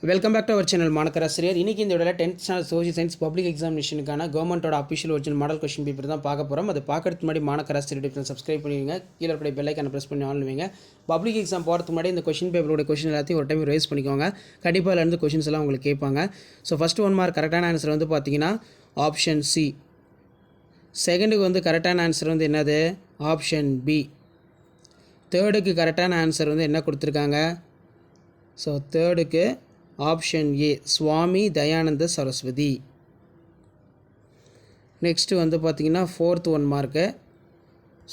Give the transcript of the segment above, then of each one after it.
Welcome back to our channel மாணக்கராசிரியர். இன்றைக்கி இந்த விட 10th standard social science public எக்ஸாமினேஷனுக்கான கவர்மெண்ட்டோட official original model question paper தான் பார்க்க போகிறோம். அது பார்க்கறதுக்கு முன்னாடி மாணக்கராசிரியர் சப்ஸ்கிரைப் பண்ணிடுங்க. கீழே இருக்கிற பெல் ஐக்கானை ப்ரெஸ் பண்ணி ஆன் பண்ணுவீங்க. பப்ளிக் எக்ஸாம் போகிறதுக்கு முன்னாடி இந்த கொஸ்டின் பேப்பரோட கொஸ்டின் எல்லாத்தையும் ஒரு டைம் ரைஸ் பண்ணிக்கோங்க. கண்டிப்பாக இருந்து கொஸ்டின்ஸ் எல்லாம் உங்களுக்கு கேட்பாங்க. ஸோ ஃபஸ்ட்டு 1 மார்க் கரெக்டான ஆன்சர் வந்து பார்த்தீங்கன்னா ஆப்ஷன் சி. செகண்டுக்கு வந்து கரெக்டான ஆன்சர் வந்து என்னது? Option B. தேர்டுக்கு கரெக்டான ஆன்சர் வந்து என்ன கொடுத்துருக்காங்க? ஸோ தேர்டுக்கு option A Swami Dayananda Saraswati. Next வந்து பார்த்திங்கன்னா 4th 1 மார்க்கு.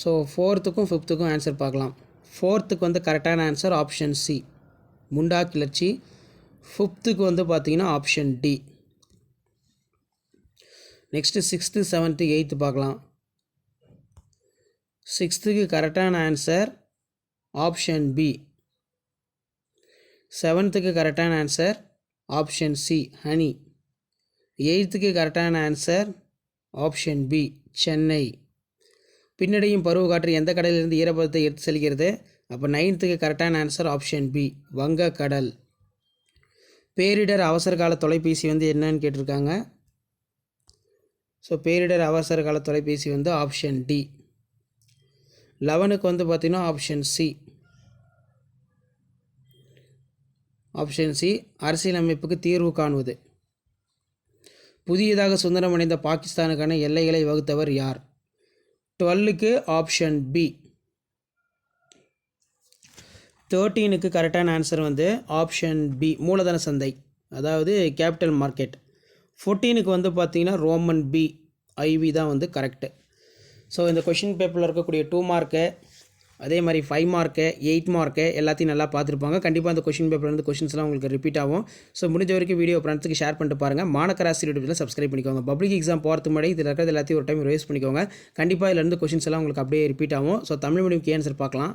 ஸோ 4த்துக்கும் 5த்துக்கும் ஆன்சர் பார்க்கலாம். 4த்துக்கு வந்து கரெக்டான ஆன்சர் ஆப்ஷன் சி முண்டா கிளர்ச்சி. 5த்துக்கு வந்து பார்த்திங்கன்னா option D. Next 6th 7th 8th பார்க்கலாம். 6த்துக்கு கரெக்டான ஆன்சர் ஆப்ஷன் பி. 7த்துக்கு கரெக்டான ஆன்சர் ஆப்ஷன் சி ஹனி. 8த்துக்கு கரெக்டான ஆன்சர் ஆப்ஷன் பி சென்னை. பின்னடையும் பருவ காற்று எந்த கடலிலிருந்து ஈரப்பதத்தை எடுத்து செல்கிறது? அப்போ 9த்துக்கு கரெக்டான ஆன்சர் ஆப்ஷன் பி வங்கக்கடல். பேரிடர் அவசரகால தொலைபேசி வந்து என்னன்னு கேட்டிருக்காங்க. ஸோ பேரிடர் அவசரகால தொலைபேசி வந்து ஆப்ஷன் டி. 11க்கு வந்து பார்த்திங்கன்னா ஆப்ஷன் சி. ஆப்ஷன் சி அரசியலமைப்புக்கு தீர்வு காணுவது. புதியதாக சுதந்திரமடைந்த பாகிஸ்தானுக்கான எல்லைகளை வகுத்தவர் யார்? 12க்கு ஆப்ஷன் பி. 13க்கு கரெக்டான ஆன்சர் வந்து ஆப்ஷன் பி மூலதன சந்தை, அதாவது கேபிட்டல் மார்க்கெட். 14க்கு வந்து பார்த்திங்கன்னா ரோமன் பி ஐவி தான் வந்து கரெக்டு. ஸோ இந்த கொஷின் பேப்பரில் இருக்கக்கூடிய 2 மார்க்கு, அதே மாதிரி 5 மார்க்கு 8 மார்க்கு எல்லாத்தையும் நல்லா பார்த்துருப்பாங்க. கண்டிப்பாக அந்த கொஷின் பேப்பர் வந்து கொஷின்ஸ்லாம் உங்களுக்கு ரிப்பீட் ஆகும். ஸோ முடிஞ்ச வரைக்கும் வீடியோ ஃப்ரெண்ட்ஸுக்கு ஷேர் பண்ணிட்டு பாருங்கள். மாணக்கராசிரியர் யூடியூப்ல சப்ஸ்கிரைப் பண்ணிக்கோங்க. பப்ளிக் எக்ஸாம் போகிறதுக்கு முன்னாடி இதில் இருக்கிறது எல்லாத்தையும் ஒரு டைம் ரிவைஸ் பண்ணிக்கோங்க. கண்டிப்பாக இதிலேருந்து கொஷின்ஸ் எல்லாம் உங்களுக்கு அப்படியே ரிப்பீட் ஆகும். So Tamil medium key answer பார்க்கலாம்.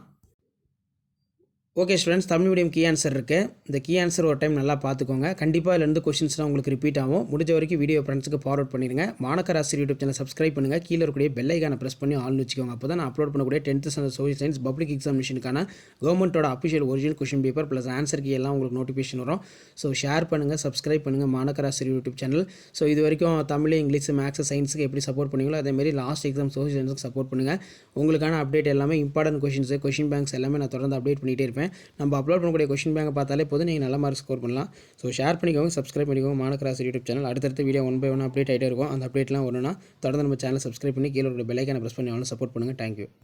Okay students, Tamil medium key answer இருக்குது. இந்த கீ ஆன்சர் ஒரு டைம் நல்லா பார்த்துக்கோங்க. கண்டிப்பாக இதிலேருந்து கொஷின்ஸ்லாம் உங்களுக்கு ரிப்பீட் ஆகும். முடிஞ்ச வரைக்கும் வீடியோ ஃப்ரெண்ட்ஸுக்கு ஃபார்வர்ட் பண்ணிடுங்க. மாணக்கராசிரியர் யூடியூப் சேனல் சப்ஸ்கிரைப் பண்ணுங்கள். கீழே இருக்கக்கூடிய பெல் ஐக்கானை ப்ரெஸ் பண்ணி ஆல்னு வச்சுக்கோங்க. அப்போ தான் நான் அப்லோட் பண்ணக்கூடிய 10th standard social science public எக்ஸாமினேஷனுக்கான கவர்மெண்ட்டோட official original question paper plus answer key எல்லாம் உங்களுக்கு நோட்டிஃபிகேஷன் வரும். ஸோ ஷேர் பண்ணுங்கள், சப்ஸ்கிரைப் பண்ணுங்கள் மாணக்கராசிரியர் யூடியூப் சேனல். ஸோ இது வரைக்கும் தமிழ், இங்கிலீஷ், மேக்ஸ், சயின்ஸுக்கு எப்படி சப்போர்ட் பண்ணீங்களோ அதேமாதிரி லாஸ்ட் எக்ஸாம் சோஷியல் சயின்ஸுக்கு சப்போர்ட் பண்ணுங்கள். உங்களுக்கான அப்டேட் எல்லாமே இம்பார்ட்டன்ட் கொஷின்ஸு, கொஷின் பேங்க்ஸ் எல்லாமே நான் தொடர்ந்து அப்டேட் பண்ணிகிட்டே இருப்பேன். நம்ம அப்லோட் பண்ணக்கூடிய கொஷின் பேங்கை பார்த்தாலே போதும், நீங்கள் நல்ல மார்க் ஸ்கோர் பண்ணலாம். ஸோ ஷேர் பண்ணிக்கோங்க, சப்ஸ்கிரைப் பண்ணிக்கோங்க மாணக்கராசிரியர் யூடியூப் சேனல். அடுத்தடுத்த வீடியோ 1 by 1 அப்டேட் ஆகிட்டே இருக்கும். அந்த அப்டேட்லாம் வரணும்னா தொடர்ந்து நம்ம சேனல் சப்ஸ்கிரைப் பண்ணி கீழே ஒரு பெல் ஐக்கானை ப்ரெஸ் பண்ணி சப்போர்ட் பண்ணுங்கள். தேங்க்யூ.